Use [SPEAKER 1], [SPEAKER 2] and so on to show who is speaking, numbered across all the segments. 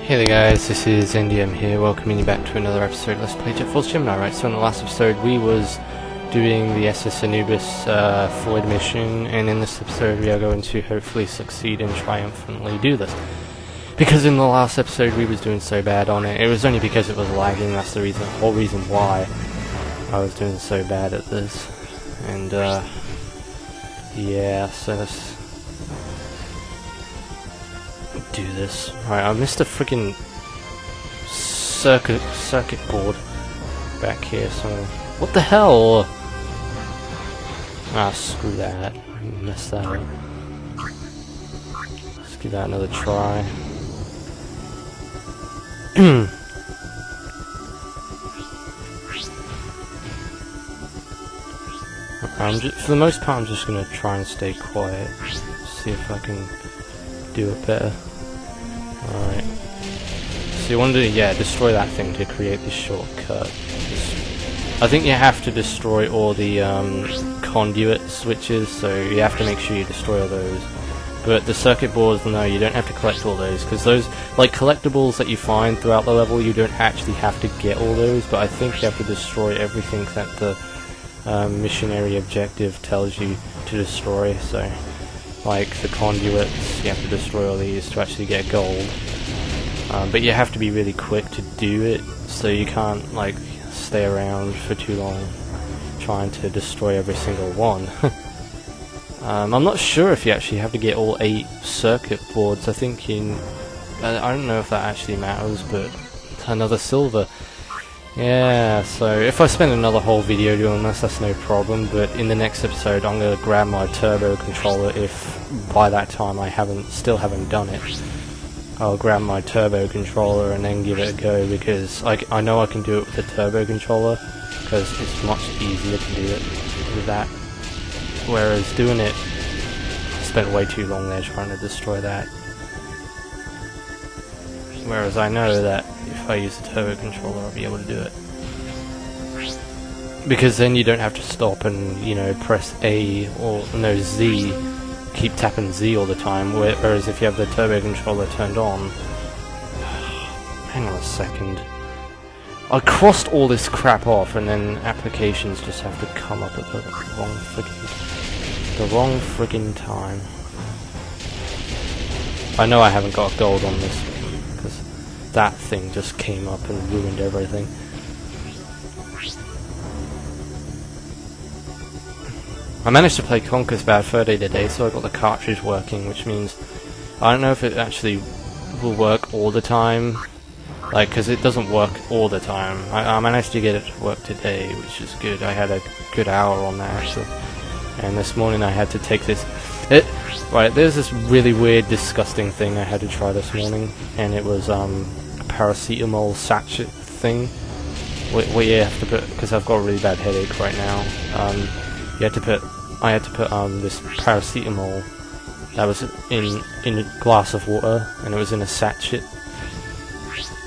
[SPEAKER 1] Hey there guys, this is NDM here, welcoming you back to another episode. Let's play Jet Force Gemini. Right, so in the last episode we was doing the SS Anubis Robot Mission, and in this episode we are going to hopefully succeed and triumphantly do this. Because in the last episode we was doing so bad on it, it was only because it was lagging, that's the whole reason why I was doing so bad at this. And yeah, so let's do this. Right, I missed a freaking circuit board back here, so what the hell? Ah, screw that. I messed that up. Let's give that another try. For the most part, I'm just gonna try and stay quiet. See if I can do it better. Alright. So you want to, destroy that thing to create this shortcut. I think you have to destroy all the conduit switches, so you have to make sure you destroy all those. But the circuit boards, no, you don't have to collect all those, because those, like collectibles that you find throughout the level, you don't actually have to get all those, but I think you have to destroy everything that the missionary objective tells you to destroy, so like the conduits, you have to destroy all these to actually get gold. But you have to be really quick to do it, so you can't like stay around for too long trying to destroy every single one. I'm not sure if you actually have to get all 8 circuit boards. I think I don't know if that actually matters, but another silver. Yeah, so if I spend another whole video doing this, that's no problem, but in the next episode I'm going to grab my turbo controller if by that time I still haven't done it. I'll grab my turbo controller and then give it a go, because I know I can do it with the turbo controller, because it's much easier to do it with that. Whereas doing it, I spent way too long there trying to destroy that. Whereas I know that if I use the turbo controller, I'll be able to do it. Because then you don't have to stop and, you know, press A or no Z, keep tapping Z all the time. Whereas if you have the turbo controller turned on, hang on a second. I crossed all this crap off, and then applications just have to come up at the wrong friggin' time. I know I haven't got gold on this one, because that thing just came up and ruined everything. I managed to play Conker's Bad Fur Day today, so I got the cartridge working, which means I don't know if it actually will work all the time, like, because it doesn't work all the time. I managed to get it to work today, which is good. I had a good hour on that actually, and this morning I had to take this. Right, there's this really weird, disgusting thing I had to try this morning, and it was a paracetamol sachet thing. What you have to put, because I've got a really bad headache right now. I had to put this paracetamol that was in a glass of water, and it was in a sachet.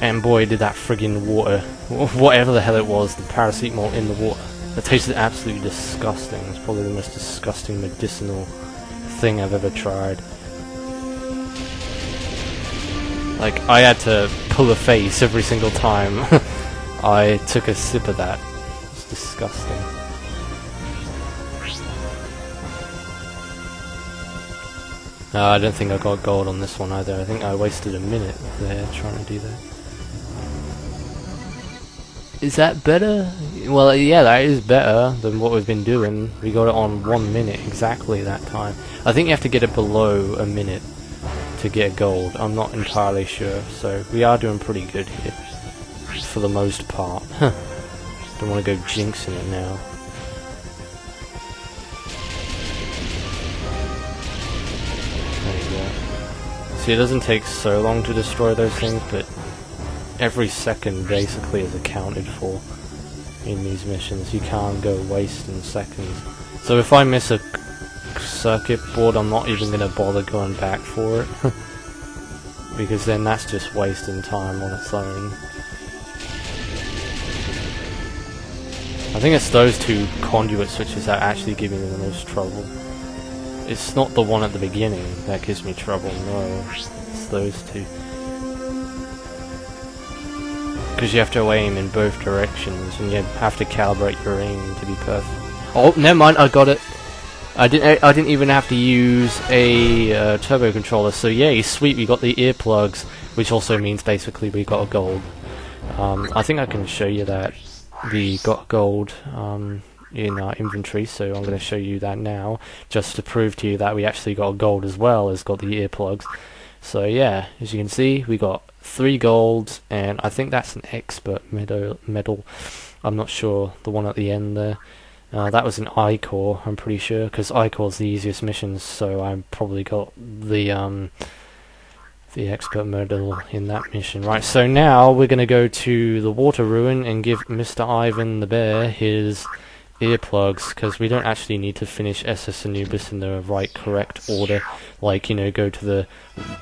[SPEAKER 1] And boy, did that friggin' water, whatever the hell it was, the paracetamol in the water, it tasted absolutely disgusting. It's probably the most disgusting medicinal thing I've ever tried. Like, I had to pull a face every single time I took a sip of that. It's disgusting. I don't think I got gold on this one either. I think I wasted a minute there trying to do that. Is that better? Well, yeah, that is better than what we've been doing. We got it on 1 minute exactly that time. I think you have to get it below a minute to get gold. I'm not entirely sure, so we are doing pretty good here for the most part. Don't want to go jinxing it now. See, it doesn't take so long to destroy those things, but every second basically is accounted for in these missions. You can't go wasting seconds. So if I miss a circuit board, I'm not even going to bother going back for it. Because then that's just wasting time on its own. I think it's those 2 conduit switches that are actually giving me the most trouble. It's not the one at the beginning that gives me trouble, no. It's those two. because you have to aim in both directions, and you have to calibrate your aim to be perfect. Oh, never mind, I got it. I didn't even have to use a turbo controller. So yay, sweet, we got the earplugs, which also means basically we got a gold. I think I can show you that we got gold in our inventory, so I'm going to show you that now, just to prove to you that we actually got gold as well as got the earplugs. So yeah, as you can see, we got 3 golds, and I think that's an expert medal. I'm not sure, the one at the end there. That was an I-Core, I'm pretty sure, because I-Core's the easiest missions, so I probably got the expert medal in that mission. Right, so now we're going to go to the water ruin and give Mr. Ivan the bear his earplugs, because we don't actually need to finish SS Anubis in the correct order, like, you know, go to the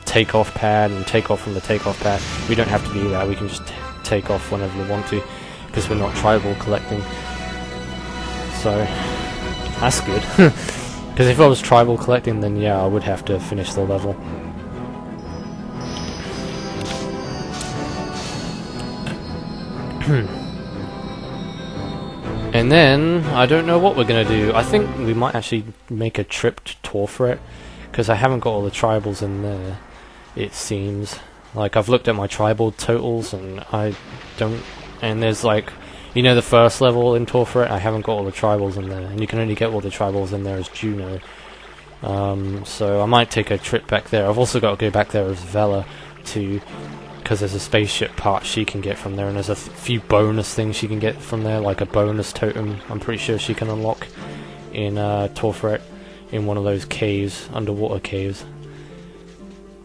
[SPEAKER 1] takeoff pad and take off from the takeoff pad. We don't have to do that, we can just take off whenever we want to, because we're not tribal collecting. So that's good, because if I was tribal collecting, then yeah, I would have to finish the level. And then, I don't know what we're going to do. I think we might actually make a trip to Torfret, because I haven't got all the tribals in there, it seems. Like, I've looked at my tribal totals, and I don't... And there's like, you know, the first level in Torfret, I haven't got all the tribals in there, and you can only get all the tribals in there as Juno. So I might take a trip back there. I've also got to go back there as Vela, too, because there's a spaceship part she can get from there, and there's a few bonus things she can get from there, like a bonus totem I'm pretty sure she can unlock in Torfret, in one of those caves, underwater caves.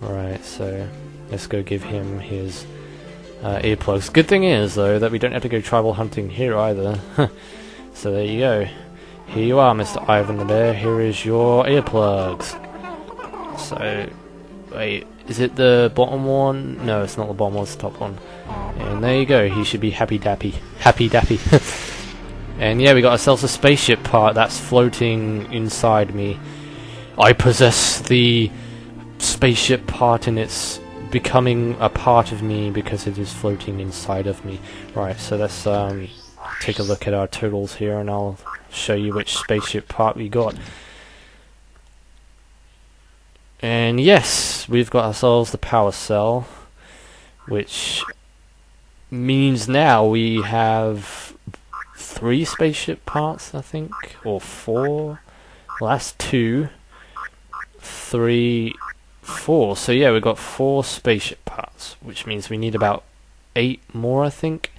[SPEAKER 1] Alright, so let's go give him his earplugs. Good thing is, though, that we don't have to go tribal hunting here either. So there you go. Here you are, Mr. Ivan the Bear, here is your earplugs. So, wait, is it the bottom one? No, it's not the bottom one, it's the top one. And there you go, he should be happy dappy. Happy dappy. And yeah, we got ourselves a spaceship part that's floating inside me. I possess the spaceship part, and it's becoming a part of me because it is floating inside of me. Right, so let's take a look at our totals here, and I'll show you which spaceship part we got. And yes, we've got ourselves the power cell, which means now we have 3 spaceship parts, I think, or 4. Well, that's 2, 3, 4. So yeah, we've got 4 spaceship parts, which means we need about 8 more, I think.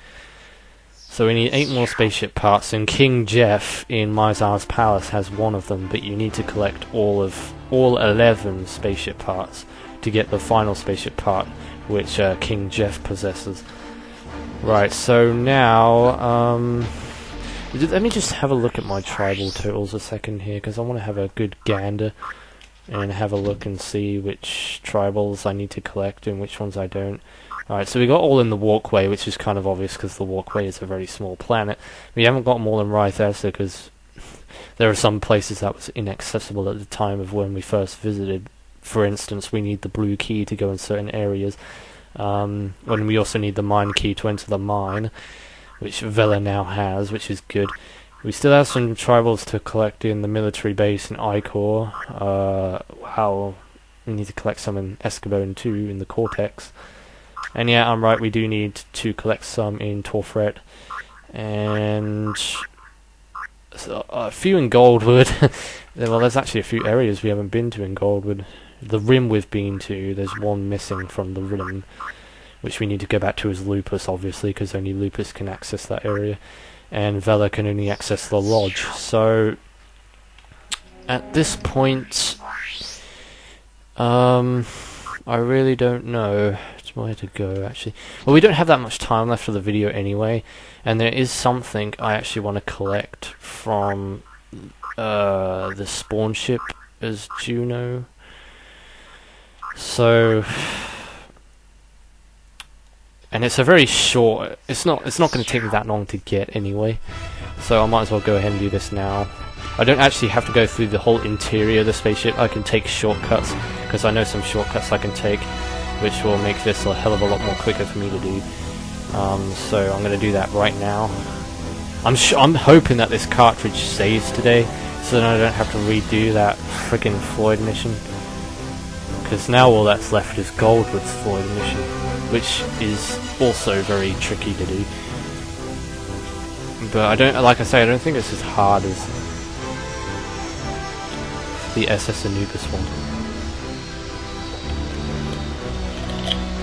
[SPEAKER 1] So we need 8 more spaceship parts, and King Jeff in Mizar's Palace has 1 of them, but you need to collect all 11 spaceship parts to get the final spaceship part, which King Jeff possesses. Right, so now, let me just have a look at my tribal totals a second here, because I want to have a good gander and have a look and see which tribals I need to collect and which ones I don't. Alright, so we got all in the walkway, which is kind of obvious because the walkway is a very small planet. We haven't got them all in Rythesa because there are some places that was inaccessible at the time of when we first visited. For instance, we need the blue key to go in certain areas. And we also need the mine key to enter the mine, which Vela now has, which is good. We still have some tribals to collect in the military base in I-Core. Wow, we need to collect some in Escabone too, in the Cortex. And yeah, I'm right, we do need to collect some in Torfret. And a few in Goldwood. Well, there's actually a few areas we haven't been to in Goldwood. The Rim we've been to, there's 1 missing from the Rim, which we need to go back to as Lupus, obviously, because only Lupus can access that area. And Vela can only access the Lodge. So, at this point, I really don't know where to go, actually. Well, we don't have that much time left for the video anyway, and there is something I actually want to collect from the Spawnship as Juno. So, and it's a very short, it's not going to take me that long to get anyway, so I might as well go ahead and do this now. I don't actually have to go through the whole interior of the spaceship. I can take shortcuts, because I know some shortcuts I can take, which will make this a hell of a lot more quicker for me to do. So I'm going to do that right now. I'm hoping that this cartridge saves today, so then I don't have to redo that freaking Floyd mission. Because now all that's left is Goldwood's Floyd mission, which is also very tricky to do. But I don't, like I say, I don't think it's as hard as the SS Anubis one.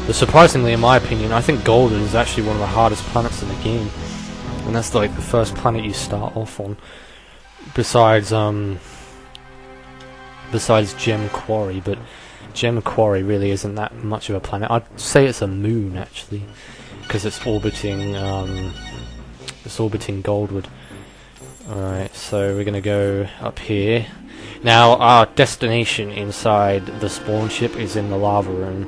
[SPEAKER 1] But surprisingly, in my opinion, I think Goldwood is actually one of the hardest planets in the game. And that's like the first planet you start off on. Besides Gem Quarry, but Gem Quarry really isn't that much of a planet. I'd say it's a moon, actually, because it's orbiting Goldwood. Alright, so we're gonna go up here. Now, our destination inside the Spawnship is in the lava room,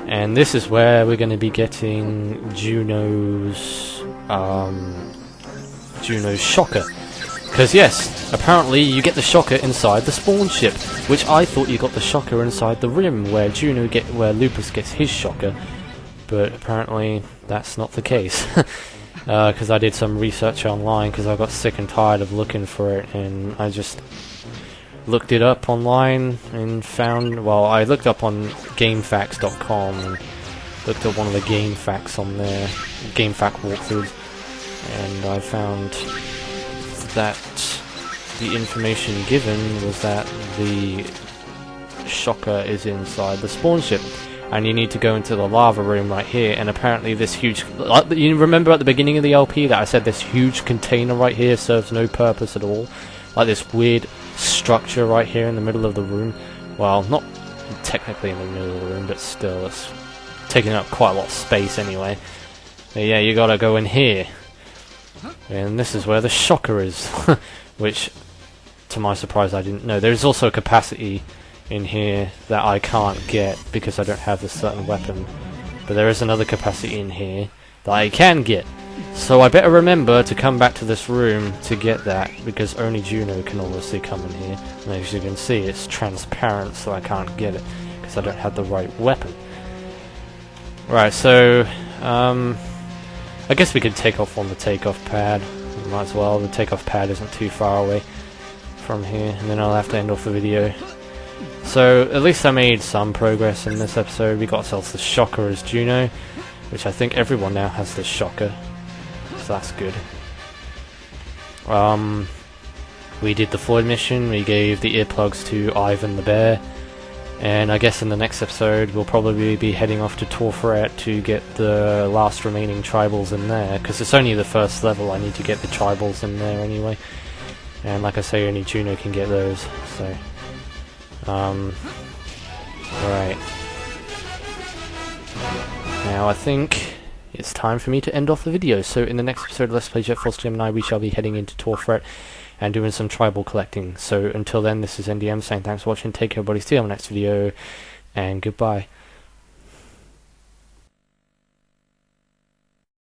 [SPEAKER 1] and this is where we're gonna be getting Juno's shocker. Because yes, apparently you get the shocker inside the Spawnship, which I thought you got the shocker inside the rim, where where Lupus gets his shocker, but apparently that's not the case. Because I did some research online, because I got sick and tired of looking for it, and I just looked it up online and found, well, I looked up on GameFAQs.com and looked at one of the GameFAQs on there, GameFAQ walkthroughs, and I found that the information given was that the shocker is inside the Spawnship, and you need to go into the lava room right here, and apparently this huge, you remember at the beginning of the LP that I said this huge container right here serves no purpose at all, like this weird structure right here in the middle of the room. Well, not technically in the middle of the room, but still it's taking up quite a lot of space anyway. But yeah, you gotta go in here. And this is where the shocker is, which, to my surprise, I didn't know. There's also a capacity in here that I can't get because I don't have a certain weapon. But there is another capacity in here that I can get. So I better remember to come back to this room to get that, because only Juno can obviously come in here. And as you can see, it's transparent, so I can't get it because I don't have the right weapon. Right, so I guess we could take off on the takeoff pad. Might as well. The takeoff pad isn't too far away from here, and then I'll have to end off the video. So at least I made some progress in this episode. We got ourselves the shocker as Juno, which I think everyone now has the shocker, so that's good. We did the Floyd mission. We gave the earplugs to Ivan the bear. And I guess in the next episode we'll probably be heading off to Torfaret to get the last remaining tribals in there, because it's only the first level. I need to get the tribals in there anyway, and like I say, only Juno can get those. So right, now I think it's time for me to end off the video. So in the next episode of Let's Play Jet Force Gemini, we shall be heading into Torfaret and doing some tribal collecting. So until then, this is NDM saying thanks for watching, take care everybody, see you on the next video, and goodbye.